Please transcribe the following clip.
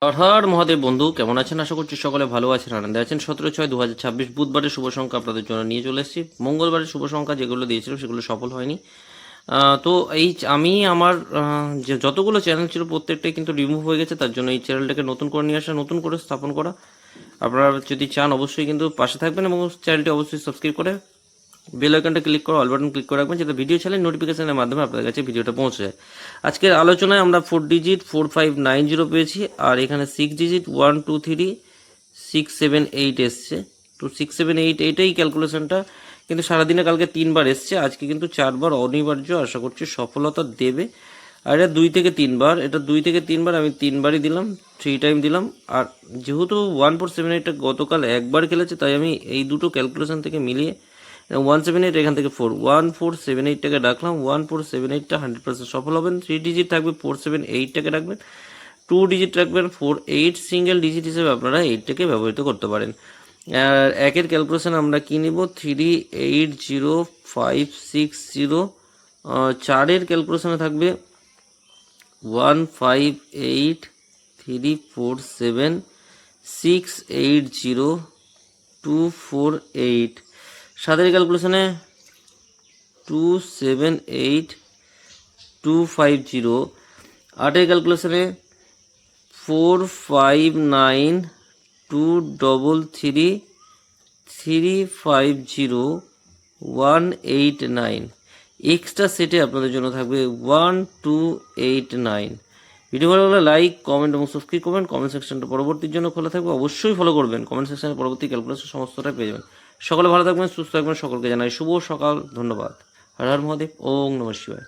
হর হর মহাদেব বন্ধু, কেমন আছেন? আশা করছি সকলে ভালো আছেন, আনন্দে আছেন। 17/6/2026 বুধবারের শুভ সংখ্যা আপনাদের জন্য নিয়ে চলে এসেছি। মঙ্গলবারের শুভ সংখ্যা যেগুলো দিয়েছিল সেগুলো সফল হয়নি। তো আমি আমার যে যতগুলো চ্যানেল ছিল প্রত্যেকটাই কিন্তু রিমুভ হয়ে গেছে। তার জন্য এই চ্যানেলটাকে নতুন করে নিয়ে আসা, নতুন করে স্থাপন করা। আপনারা যদি চান অবশ্যই কিন্তু পাশে থাকবেন এবং চ্যানেলটি অবশ্যই সাবস্ক্রাইব করে বেল আইকনটা ক্লিক করে অল বাটন ক্লিক করে রাখবেন, যাতে ভিডিও ছাড়লে নোটিফিকেশনের মাধ্যমে আপনাদের কাছে ভিডিওটা পৌঁছে যায়। আজকের আলোচনায় আমরা 4 ডিজিট 4590 পেয়েছি, আর এখানে 6 ডিজিট 123678 এসছে। তো 6788 এইটাই ক্যালকুলেশনটা, কিন্তু সারাদিনে কালকে 3বার এসছে, আজকে কিন্তু 4বার অনিবার্য। আশা করছি সফলতা দেবে। আর এটা 2 থেকে 3বার, এটা 2 থেকে 3বার, আমি 3বারই দিলাম, 3 টাইম দিলাম। আর যেহেতু 1478টা গতকাল একবার খেলেছে, তাই আমি এই দুটো ক্যালকুলেশন থেকে মিলিয়ে 178 এখান থেকে 1478টাকে ডাকলাম। 1478টা 100% সফল হবেন। 3 ডিজিট থাকবে 478টাকে রাখবেন, 2 ডিজিট রাখবেন 48, সিঙ্গেল ডিজিট হিসেবে আপনারা 8টাকে ব্যবহৃত করতে পারেন। আর একের ক্যালকুলেশন আমরা কি নিব? 380560। চারের ক্যালকুলেশনে থাকবে 158347680248। সাতের ক্যালকুলেশনে 278250। আটের ক্যালকুলেশনে 459233350189। এক্সট্রা সেটে আপনাদের জন্য থাকবে 1289। ভিডিও ভালো লাগলে লাইক, কমেন্ট এবং সাবস্ক্রাইব করবেন। কমেন্ট সেকশনটা পরবর্তীর জন্য খোলা থাকবে, অবশ্যই ফলো করবেন। কমেন্ট সেকশনে পরবর্তী ক্যালকুলেশন সমস্তটা পেয়ে যাবেন। সকলে ভালো থাকবেন, সুস্থ থাকবেন। সকলকে জানাই শুভ সকাল, ধন্যবাদ। হর হর মহাদেব, ওম নমঃ শিবায়।